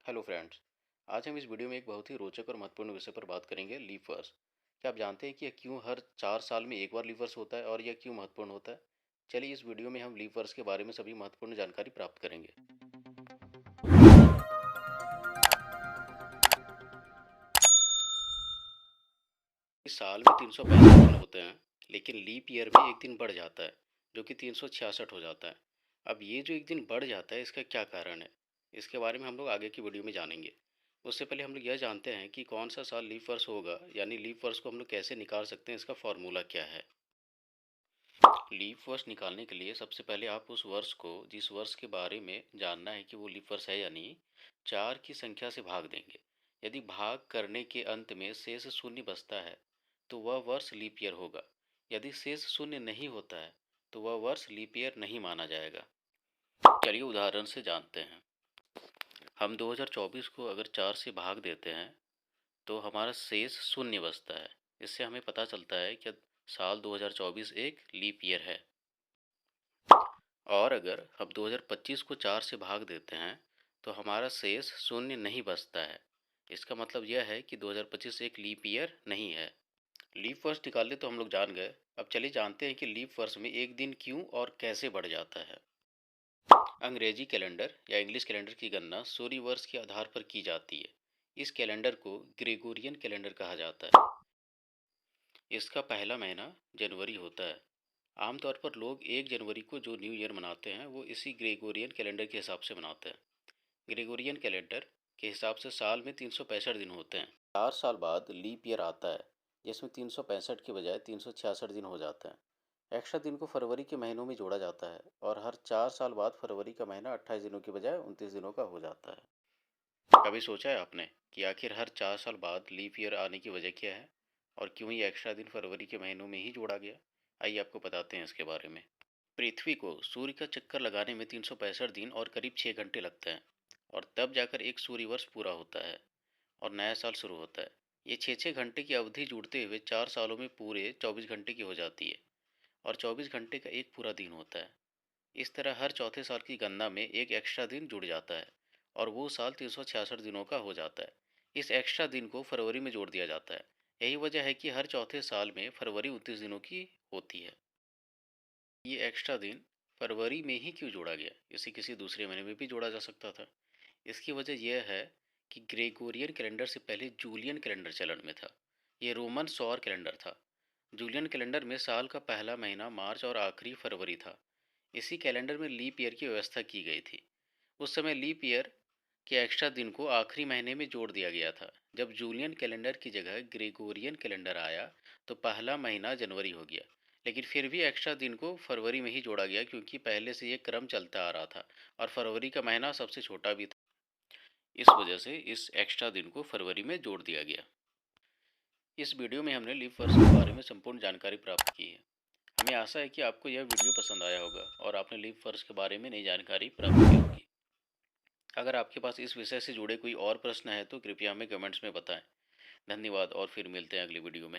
Hello friends. आज हम इस वीडियो में एक बहुत ही रोचक और महत्वपूर्ण विषय पर बात करेंगे, लीप वर्ष। क्या आप जानते हैं कि यह क्यों हर 4 साल में एक बार लीप वर्ष होता है और यह क्यों महत्वपूर्ण होता है? चलिए इस वीडियो में हम लीप वर्ष के बारे में सभी महत्वपूर्ण जानकारी प्राप्त करेंगे। इस साल में 365 दिन होते हैं, लेकिन लीप ईयर में एक दिन बढ़ जाता है, जो कि 366 हो जाता है। अब ये जो एक दिन बढ़ जाता है, इसका क्या कारण है? इसके बारे में हम लोग आगे की वीडियो में जानेंगे। उससे पहले हम लोग यह जानते हैं कि कौन सा साल लीप वर्ष होगा, यानी लीप वर्ष को हम लोग कैसे निकाल सकते हैं, इसका फॉर्मूला क्या है। लीप वर्ष निकालने के लिए सबसे पहले आप उस वर्ष को, जिस वर्ष के बारे में जानना है कि वो लीप वर्ष है या नहीं, 4 की संख्या से भाग देंगे। यदि भाग करने के अंत में शेष शून्य बचता है तो वह वर्ष लीप ईयर होगा। यदि शेष शून्य नहीं होता है तो वह वर्ष लीप ईयर नहीं माना जाएगा। चलिए उदाहरण से जानते हैं। हम 2024 को अगर 4 से भाग देते हैं तो हमारा शेष शून्य बचता है। इससे हमें पता चलता है कि साल 2024 एक लीप ईयर है। और अगर हम 2025 को 4 से भाग देते हैं तो हमारा शेष शून्य नहीं बचता है। इसका मतलब यह है कि 2025 एक लीप ईयर नहीं है। लीप वर्ष निकालने तो हम लोग जान गए। अब चलिए जानते हैं कि लीप वर्ष में एक दिन क्यों और कैसे बढ़ जाता है। अंग्रेजी कैलेंडर या इंग्लिश कैलेंडर की गणना सूर्य वर्ष के आधार पर की जाती है। इस कैलेंडर को ग्रेगोरियन कैलेंडर कहा जाता है। इसका पहला महीना जनवरी होता है। आमतौर पर लोग 1 जनवरी को जो न्यू ईयर मनाते हैं वो इसी ग्रेगोरियन कैलेंडर के हिसाब से मनाते हैं। ग्रेगोरियन कैलेंडर के हिसाब से साल में 365 दिन होते हैं। 4 साल बाद लीप ईयर आता है, जिसमें 365 के बजाय 366 दिन हो जाते हैं। एक्स्ट्रा दिन को फरवरी के महीनों में जोड़ा जाता है और हर 4 साल बाद फरवरी का महीना 28 दिनों के बजाय 29 दिनों का हो जाता है। कभी सोचा है आपने कि आखिर हर 4 साल बाद लीप ईयर आने की वजह क्या है और क्यों ये एक्स्ट्रा दिन फरवरी के महीनों में ही जोड़ा गया? आइए आपको बताते हैं इसके बारे में। पृथ्वी को सूर्य का चक्कर लगाने में 365 दिन और करीब 6 घंटे लगते हैं, और तब जाकर एक सूर्य वर्ष पूरा होता है और नया साल शुरू होता है। ये 6-6 घंटे की अवधि जुड़ते हुए 4 सालों में पूरे 24 घंटे की हो जाती है और 24 घंटे का एक पूरा दिन होता है। इस तरह हर चौथे साल की गणना में एक एक्स्ट्रा दिन जुड़ जाता है और वो साल 366 दिनों का हो जाता है। इस एक्स्ट्रा दिन को फरवरी में जोड़ दिया जाता है। यही वजह है कि हर चौथे साल में फरवरी 29 दिनों की होती है। ये एक्स्ट्रा दिन फरवरी में ही क्यों जोड़ा गया? इसे किसी दूसरे महीने में भी जोड़ा जा सकता था। इसकी वजह यह है कि ग्रेगोरियन कैलेंडर से पहले जूलियन कैलेंडर चलन में था। ये रोमन सौर कैलेंडर था। जूलियन कैलेंडर में साल का पहला महीना मार्च और आखिरी फरवरी था। इसी कैलेंडर में लीप ईयर की व्यवस्था की गई थी। उस समय लीप ईयर के एक्स्ट्रा दिन को आखिरी महीने में जोड़ दिया गया था। जब जूलियन कैलेंडर की जगह ग्रेगोरियन कैलेंडर आया तो पहला महीना जनवरी हो गया, लेकिन फिर भी एक्स्ट्रा दिन को फरवरी में ही जोड़ा गया क्योंकि पहले से ये क्रम चलता आ रहा था और फरवरी का महीना सबसे छोटा भी था। इस वजह से इस एक्स्ट्रा दिन को फरवरी में जोड़ दिया गया। इस वीडियो में हमने लीप वर्ष के बारे में संपूर्ण जानकारी प्राप्त की है। हमें आशा है कि आपको यह वीडियो पसंद आया होगा और आपने लीप वर्ष के बारे में नई जानकारी प्राप्त की होगी। अगर आपके पास इस विषय से जुड़े कोई और प्रश्न है तो कृपया हमें कमेंट्स में बताएं। धन्यवाद और फिर मिलते हैं अगली वीडियो में।